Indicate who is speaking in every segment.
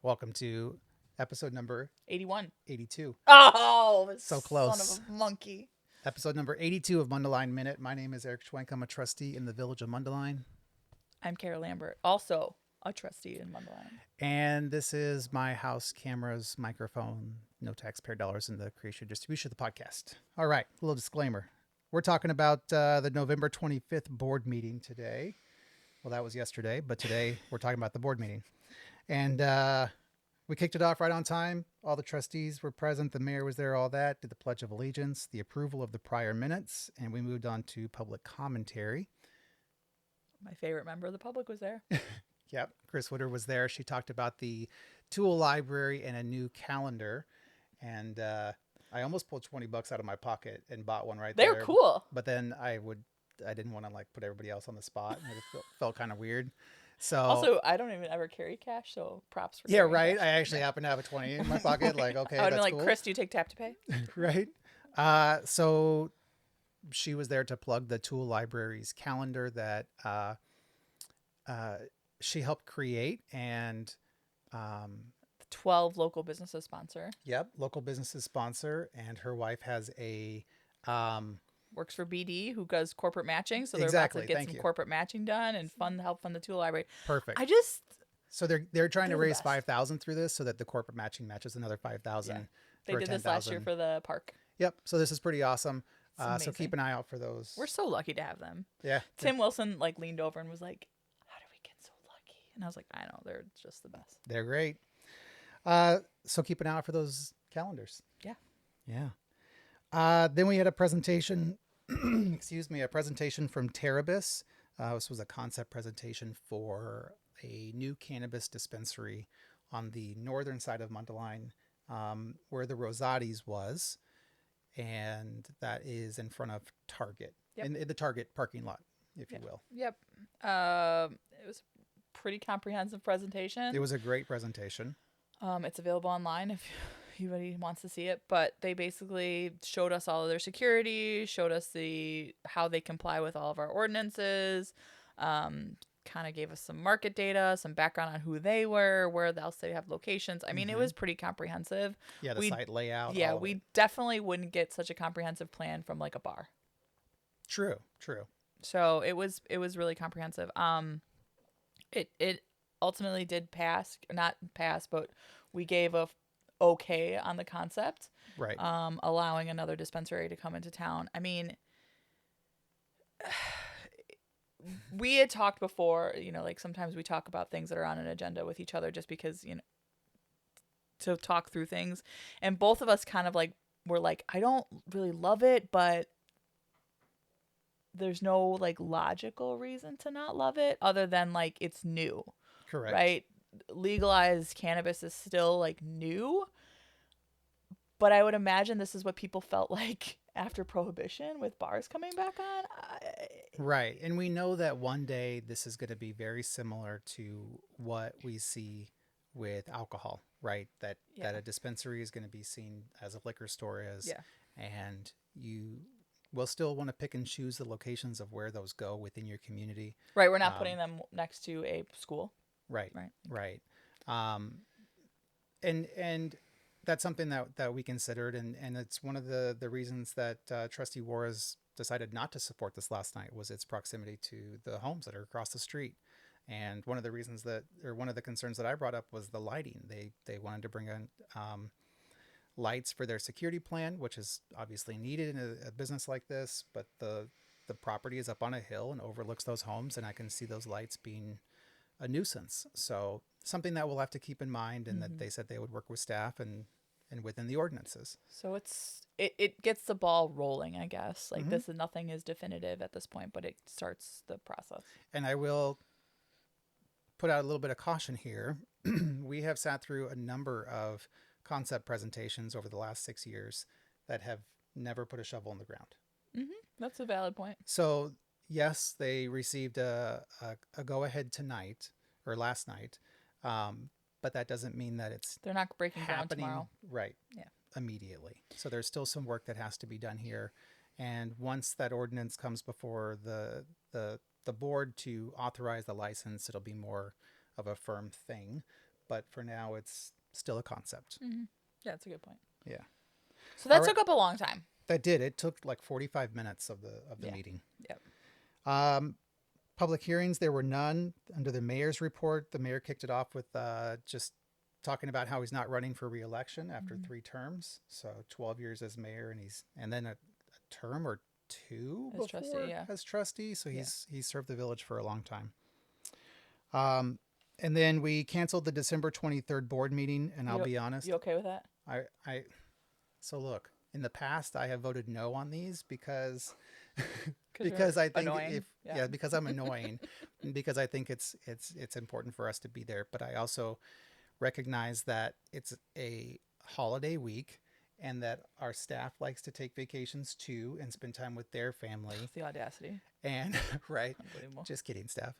Speaker 1: Welcome to episode number
Speaker 2: 81.
Speaker 1: 82.
Speaker 2: Oh,
Speaker 1: So
Speaker 2: son
Speaker 1: close.
Speaker 2: of a monkey.
Speaker 1: Episode number 82 of Mundelein Minute. My name is Eric Schwenk. I'm a trustee in the village of Mundelein.
Speaker 2: I'm Kara Lambert, also a trustee in Mundelein.
Speaker 1: And this is my house, cameras, microphone, no taxpayer dollars in the creation and distribution of the podcast. All right, a little disclaimer. We're talking about the November 25th board meeting today. Well, that was yesterday, but today we're talking about the board meeting. And we kicked it off right on time. All the trustees were present. The mayor was there, all that. Did the Pledge of Allegiance, the approval of the prior minutes, and we moved on to public commentary.
Speaker 2: My favorite member of the public was there.
Speaker 1: Yep. Chris Witter was there. She talked about the tool library and a new calendar. And I almost pulled $20 out of my pocket and bought one right there.
Speaker 2: They're cool.
Speaker 1: But then I didn't want to like put everybody else on the spot. It felt kind of weird. So
Speaker 2: Also, I don't even ever carry cash, so props for
Speaker 1: yeah,
Speaker 2: carrying
Speaker 1: right.
Speaker 2: cash.
Speaker 1: I actually happen to have a 20 in my pocket. Like, okay,
Speaker 2: I would have
Speaker 1: that's
Speaker 2: been like,
Speaker 1: cool.
Speaker 2: Chris, do you take tap to pay?
Speaker 1: Right. So she was there to plug the tool library's calendar that she helped create, and
Speaker 2: 12 local businesses sponsor.
Speaker 1: yep, local businesses sponsor, and her wife has a
Speaker 2: Works for BD, who does corporate matching, so they're
Speaker 1: Exactly,
Speaker 2: about to get
Speaker 1: thank
Speaker 2: some
Speaker 1: you.
Speaker 2: corporate matching done and help fund the tool library.
Speaker 1: perfect. So they're trying to
Speaker 2: they're the
Speaker 1: raise
Speaker 2: best.
Speaker 1: 5,000 through this, so that the corporate matching matches another 5,000.
Speaker 2: Yeah. They did this
Speaker 1: 10,000.
Speaker 2: last year for the park.
Speaker 1: Yep. So this is pretty awesome.
Speaker 2: It's
Speaker 1: So
Speaker 2: amazing.
Speaker 1: keep an eye out for those.
Speaker 2: We're so lucky to have them.
Speaker 1: Yeah.
Speaker 2: Tim Wilson like leaned over and was like, "How did we get so lucky?" And I was like, "I know, they're just the best."
Speaker 1: They're great. So keep an eye out for those calendars.
Speaker 2: Yeah.
Speaker 1: Yeah. Then we had a presentation, a presentation from Terrabis. This was a concept presentation for a new cannabis dispensary on the northern side of Mundelein, where the Rosati's was. And that is in front of Target,
Speaker 2: Yep.
Speaker 1: in the Target parking lot, if you will.
Speaker 2: Yep. It was a pretty comprehensive presentation.
Speaker 1: It was a great presentation.
Speaker 2: It's available online if anybody wants to see it. But they basically showed us all of their security, showed us how they comply with all of our ordinances, kind of gave us some market data, some background on who they were, where else they have locations. I mean, it was pretty comprehensive.
Speaker 1: Yeah, the site layout.
Speaker 2: Yeah,
Speaker 1: all of
Speaker 2: we
Speaker 1: it.
Speaker 2: definitely wouldn't get such a comprehensive plan from like a bar.
Speaker 1: True.
Speaker 2: So it was really comprehensive. It ultimately did not pass, but we gave a okay on the concept.
Speaker 1: Right.
Speaker 2: Allowing another dispensary to come into town. I mean, we had talked before, like sometimes we talk about things that are on an agenda with each other just because, to talk through things. And both of us kind of like, were like, I don't really love it, but there's no like logical reason to not love it other than like it's new.
Speaker 1: Correct.
Speaker 2: Right? Legalized cannabis is still like new. But I would imagine this is what people felt like after Prohibition with bars coming back on.
Speaker 1: Right. And we know that one day this is going to be very similar to what we see with alcohol, right? That a dispensary is going to be seen as a liquor store and you will still want to pick and choose the locations of where those go within your community.
Speaker 2: Right. We're not putting them next to a school.
Speaker 1: Right. And that's something that we considered, and it's one of the reasons that Trustee Juarez decided not to support this last night was its proximity to the homes that are across the street. And one of the concerns that I brought up was the lighting. They wanted to bring in lights for their security plan, which is obviously needed in a business like this, but the property is up on a hill and overlooks those homes, and I can see those lights being a nuisance. So something that we'll have to keep in mind, and that they said they would work with staff and within the ordinances.
Speaker 2: So it gets the ball rolling, I guess. Like nothing is definitive at this point, but it starts the process.
Speaker 1: And I will put out a little bit of caution here. We have sat through a number of concept presentations over the last 6 years that have never put a shovel in the ground.
Speaker 2: That's a valid point.
Speaker 1: So yes, they received a go-ahead tonight or last night, but that doesn't mean that
Speaker 2: they're not breaking ground
Speaker 1: happening
Speaker 2: tomorrow.
Speaker 1: Right.
Speaker 2: Yeah.
Speaker 1: Immediately. So there's still some work that has to be done here, and once that ordinance comes before the board to authorize the license, it'll be more of a firm thing. but for now it's still a concept.
Speaker 2: Yeah, that's a good point.
Speaker 1: Yeah.
Speaker 2: So that
Speaker 1: All right.
Speaker 2: took up a long time.
Speaker 1: That did. It took like 45 minutes of the
Speaker 2: Yeah.
Speaker 1: meeting.
Speaker 2: Yep.
Speaker 1: Public hearings, there were none. Under the mayor's report, the mayor kicked it off with just talking about how he's not running for re-election after 3 terms. So 12 years as mayor, and then a term or 2
Speaker 2: As
Speaker 1: before
Speaker 2: trustee, yeah.
Speaker 1: as trustee. So he's served the village for a long time. And then we canceled the December 23rd board meeting, and I'll be honest.
Speaker 2: You okay with that?
Speaker 1: So look, in the past, I have voted no on these because
Speaker 2: Because
Speaker 1: I think
Speaker 2: annoying.
Speaker 1: because I'm annoying, and because I think it's important for us to be there. But I also recognize that it's a holiday week, and that our staff likes to take vacations too and spend time with their family.
Speaker 2: The audacity.
Speaker 1: And right,
Speaker 2: Unbelievable.
Speaker 1: just kidding, staff.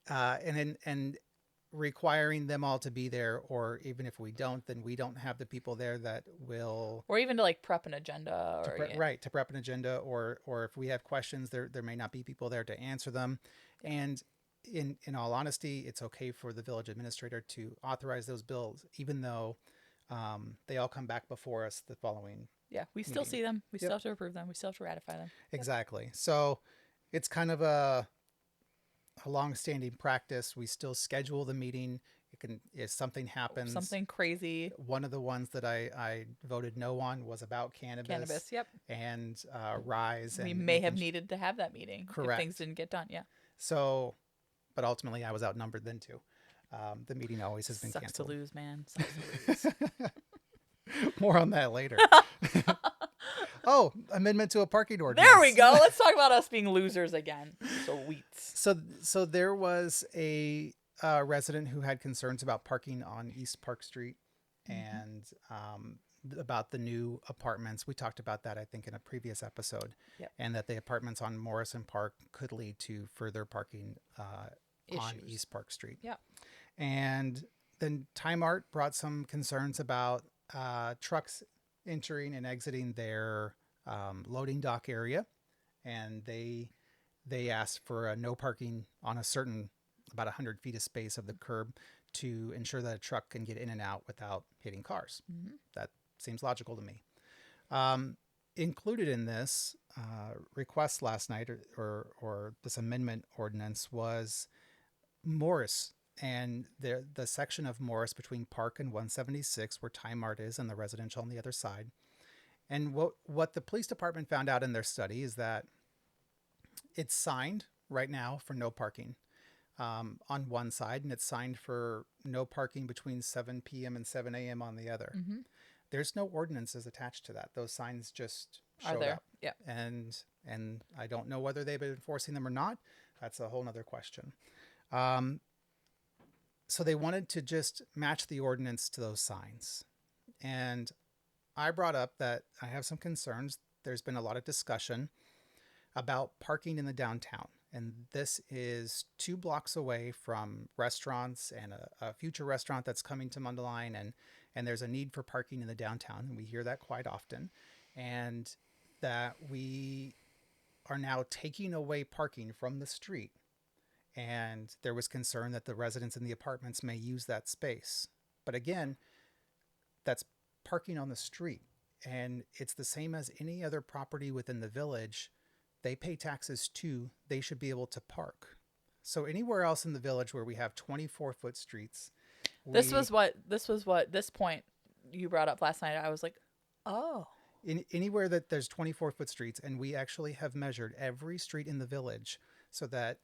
Speaker 1: And requiring them all to be there, or even if we don't, then we don't have the people there that will,
Speaker 2: or even to like prep an agenda,
Speaker 1: to prep an agenda, or if we have questions, there may not be people there to answer them. And in all honesty, it's okay for the village administrator to authorize those bills, even though they all come back before us the following.
Speaker 2: Yeah, we still see them. We still have to approve them. We still have to ratify them.
Speaker 1: Exactly. So it's kind of a long-standing practice. We still schedule the meeting. It can, if something happens,
Speaker 2: something crazy.
Speaker 1: One of the ones that I voted no on was about cannabis.
Speaker 2: Yep.
Speaker 1: And Rise.
Speaker 2: We may have needed to have that meeting.
Speaker 1: Correct.
Speaker 2: If things didn't get done. Yeah.
Speaker 1: So, but ultimately I was outnumbered then too. The meeting always has been
Speaker 2: Sucks
Speaker 1: canceled.
Speaker 2: to lose, man. Sucks to lose.
Speaker 1: More on that later. Oh, amendment to a parking ordinance.
Speaker 2: There we go. Let's talk about us being losers again.
Speaker 1: So there was a resident who had concerns about parking on East Park Street and about the new apartments. We talked about that, I think, in a previous episode.
Speaker 2: Yep.
Speaker 1: And that the apartments on Morrison Park could lead to further parking on East Park Street.
Speaker 2: Yeah.
Speaker 1: And then Time Art brought some concerns about trucks entering and exiting their loading dock area, and they asked for a no parking on a certain about 100 feet of space of the curb to ensure that a truck can get in and out without hitting cars. That seems logical to me. Included in this request last night, or this amendment ordinance, was Morris, and the section of Morris between Park and 176 where Time Art is, and the residential on the other side. And what the police department found out in their study is that it's signed right now for no parking on one side, and it's signed for no parking between 7 p.m. and 7 a.m. on the other. There's no ordinances attached to that. Those signs just showed up.
Speaker 2: Yeah.
Speaker 1: And I don't know whether they've been enforcing them or not. That's a whole nother question. So they wanted to just match the ordinance to those signs. And I brought up that I have some concerns. There's been a lot of discussion about parking in the downtown. And this is 2 blocks away from restaurants and a future restaurant that's coming to Mundelein. And there's a need for parking in the downtown. And we hear that quite often. And that we are now taking away parking from the street. And there was concern that the residents in the apartments may use that space. But again, that's parking on the street. And it's the same as any other property within the village. They pay taxes too. They should be able to park. So anywhere else in the village where we have 24-foot streets.
Speaker 2: This point you brought up last night. I was like, oh.
Speaker 1: Anywhere that there's 24-foot streets, and we actually have measured every street in the village so that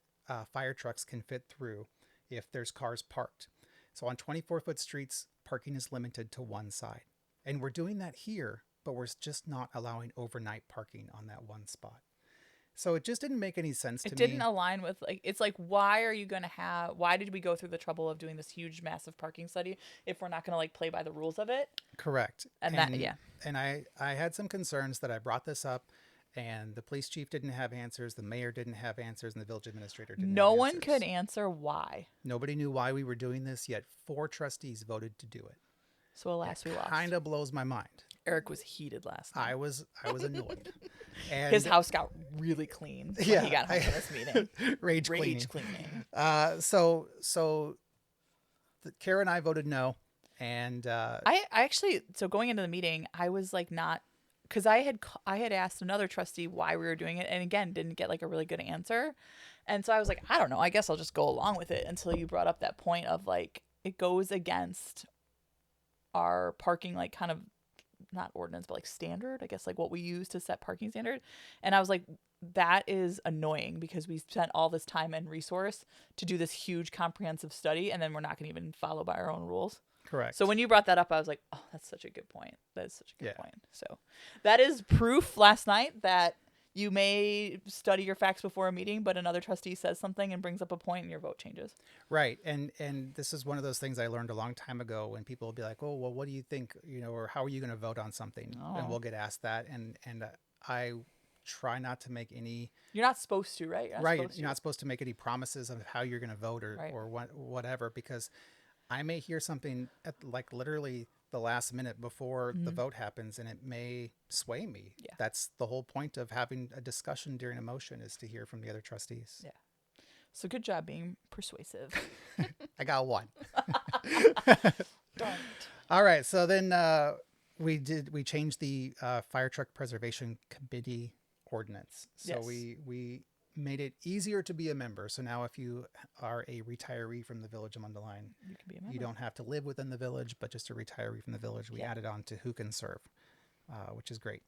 Speaker 1: fire trucks can fit through if there's cars parked. So on 24-foot streets, parking is limited to one side. And we're doing that here, but we're just not allowing overnight parking on that one spot. So it just didn't make any sense to me.
Speaker 2: It didn't align with, like, it's like, why did we go through the trouble of doing this huge, massive parking study if we're not going to, like, play by the rules of it?
Speaker 1: Correct.
Speaker 2: And
Speaker 1: I had some concerns that I brought this up, and the police chief didn't have answers, the mayor didn't have answers, and the village administrator didn't have answers.
Speaker 2: No one could answer why.
Speaker 1: Nobody knew why we were doing this, yet 4 trustees voted to do it.
Speaker 2: So alas, we lost.
Speaker 1: Kind of blows my mind.
Speaker 2: Eric was heated last night.
Speaker 1: I was annoyed. And
Speaker 2: his house got really clean when he got home from this meeting.
Speaker 1: Rage
Speaker 2: cleaning.
Speaker 1: So Kara and I voted no, and
Speaker 2: I actually, so going into the meeting, I was like not, because I had asked another trustee why we were doing it, and again didn't get like a really good answer, and so I was like, I don't know, I guess I'll just go along with it until you brought up that point of like it goes against our parking like kind of not ordinance but like standard, I guess, like what we use to set parking standard, and I was like, that is annoying because we spent all this time and resource to do this huge comprehensive study, and then we're not going to even follow by our own rules.
Speaker 1: correct.
Speaker 2: So when you brought that up, I was like, oh, that's such a good point. That is such a good
Speaker 1: Yeah.
Speaker 2: point. So that is proof last night that you may study your facts before a meeting, but another trustee says something and brings up a point and your vote changes.
Speaker 1: Right. And this is one of those things I learned a long time ago when people will be like, "Oh, well, what do you think, or how are you going to vote on something?" And
Speaker 2: Oh.
Speaker 1: we'll get asked that, and I try not to make any
Speaker 2: You're not supposed to, right?
Speaker 1: You're not supposed to make any promises of how you're going to vote
Speaker 2: Right.
Speaker 1: or whatever, because I may hear something at like literally the last minute before the vote happens, and it may sway me.
Speaker 2: Yeah.
Speaker 1: That's the whole point of having a discussion during a motion, is to hear from the other trustees.
Speaker 2: Yeah. So good job being persuasive.
Speaker 1: I got one.
Speaker 2: Darn it.
Speaker 1: All right. So then we changed the fire truck preservation committee ordinance. So
Speaker 2: Yes.
Speaker 1: we made it easier to be a member. So now if you are a retiree from the village of Mundelein,
Speaker 2: You can be a member.
Speaker 1: you don't have to live within the village, but just a retiree from the village. We
Speaker 2: Yeah.
Speaker 1: added on to who can serve, which is great.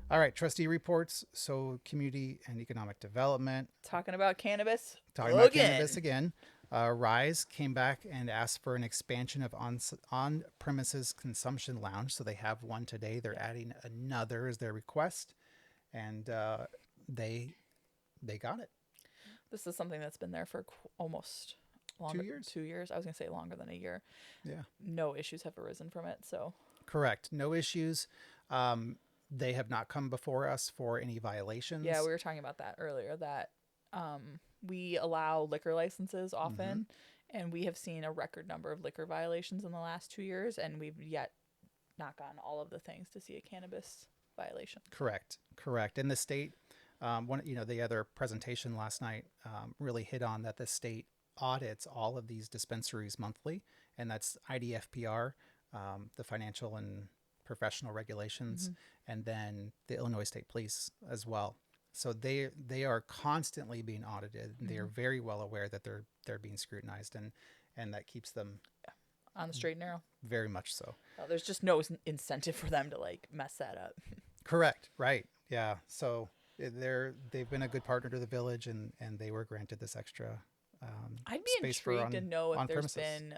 Speaker 1: All right, trustee reports. So community and economic development.
Speaker 2: Talking about cannabis.
Speaker 1: Talking about cannabis again. Rise came back and asked for an expansion of on-premises consumption lounge. So they have one today. They're adding another as their request, and they got it.
Speaker 2: This is something that's been there for almost longer.
Speaker 1: 2 years?
Speaker 2: 2 years. I was going to say longer than a year.
Speaker 1: Yeah.
Speaker 2: No issues have arisen from it. So
Speaker 1: Correct. No issues. They have not come before us for any violations.
Speaker 2: yeah, we were talking about that earlier, that we allow liquor licenses often, and we have seen a record number of liquor violations in the last 2 years, and we've yet not gotten all of the things to see a cannabis violation.
Speaker 1: Correct. And the state, the other presentation last night really hit on that the state audits all of these dispensaries monthly, and that's IDFPR, the financial and professional regulations, and then the Illinois State Police as well. So they are constantly being audited. They are very well aware that they're being scrutinized, and that keeps them
Speaker 2: On the straight and narrow.
Speaker 1: very much so.
Speaker 2: There's just no incentive for them to like mess that up.
Speaker 1: Correct. Right. Yeah. So they've been a good partner to the village, and they were granted this extra
Speaker 2: I'd be
Speaker 1: space for
Speaker 2: intrigued to know if there's
Speaker 1: on-premises.
Speaker 2: been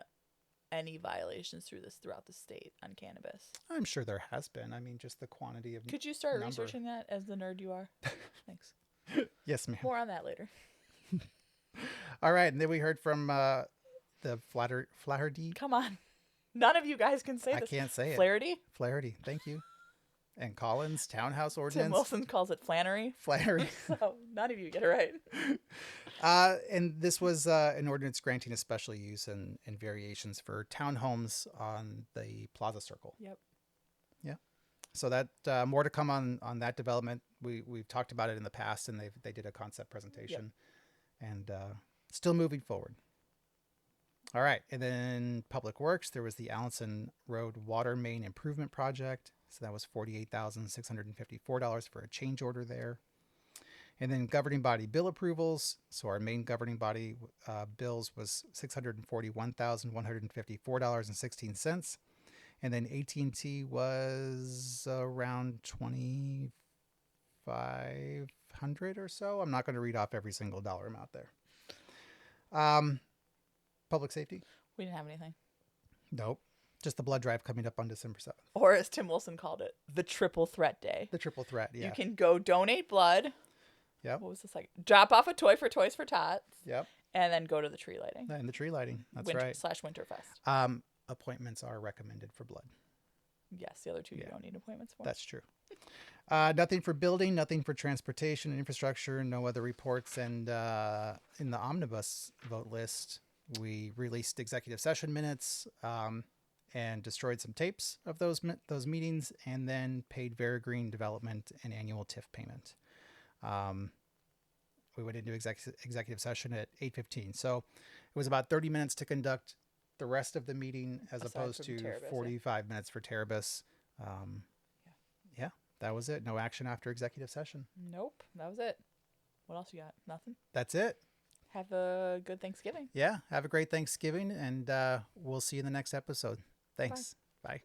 Speaker 2: any violations throughout the state on cannabis.
Speaker 1: I'm sure there has been. I mean, just the quantity of.
Speaker 2: Could you start
Speaker 1: number.
Speaker 2: researching that as the nerd you are? Thanks.
Speaker 1: Yes, ma'am.
Speaker 2: More on that later.
Speaker 1: All right, and then we heard from the Flaherty.
Speaker 2: Come on. None of you guys can say
Speaker 1: I
Speaker 2: this.
Speaker 1: can't say it.
Speaker 2: Flaherty?
Speaker 1: Flaherty. Thank you. And Collins Townhouse
Speaker 2: Tim
Speaker 1: Ordinance.
Speaker 2: Wilson calls it Flannery.
Speaker 1: Flaherty.
Speaker 2: So none of you get it right.
Speaker 1: And this was an ordinance granting a special use and variations for townhomes on the Plaza Circle.
Speaker 2: Yep.
Speaker 1: Yeah. So that more to come on that development. We've talked about it in the past, and they did a concept presentation, and still moving forward. All right, and then Public Works, there was the Allenson Road Water Main Improvement Project. So that was $48,654 for a change order there. And then governing body bill approvals. So our main governing body bills was $641,154.16. And then AT&T was around $2,500 or so. I'm not going to read off every single dollar amount there. Public safety?
Speaker 2: We didn't have anything.
Speaker 1: Nope. Just the blood drive coming up on December 7th.
Speaker 2: Or as Tim Wilson called it, the triple threat day.
Speaker 1: The triple threat, yeah.
Speaker 2: You can go donate blood.
Speaker 1: Yep.
Speaker 2: What was the second? Drop off a toy for Toys for Tots.
Speaker 1: Yep.
Speaker 2: And then go to the tree lighting.
Speaker 1: And the tree lighting. That's
Speaker 2: Winter,
Speaker 1: right.
Speaker 2: /Winterfest.
Speaker 1: Appointments are recommended for blood.
Speaker 2: Yes, the other two you don't need appointments for.
Speaker 1: That's true. Nothing for building, nothing for transportation and infrastructure, no other reports. And in the omnibus vote list, we released executive session minutes and destroyed some tapes of those meetings, and then paid Green Development an annual TIF payment. We went into executive session at 8:15. So it was about 30 minutes to conduct the rest of the meeting as
Speaker 2: Aside
Speaker 1: opposed
Speaker 2: from
Speaker 1: to
Speaker 2: Terrabis, yeah.
Speaker 1: 45 minutes for Terrabis. Um, yeah, that was it. No action after executive session.
Speaker 2: Nope, that was it. What else you got? Nothing.
Speaker 1: That's it.
Speaker 2: Have a good Thanksgiving.
Speaker 1: Yeah, have a great Thanksgiving, and we'll see you in the next episode. Thanks. Bye.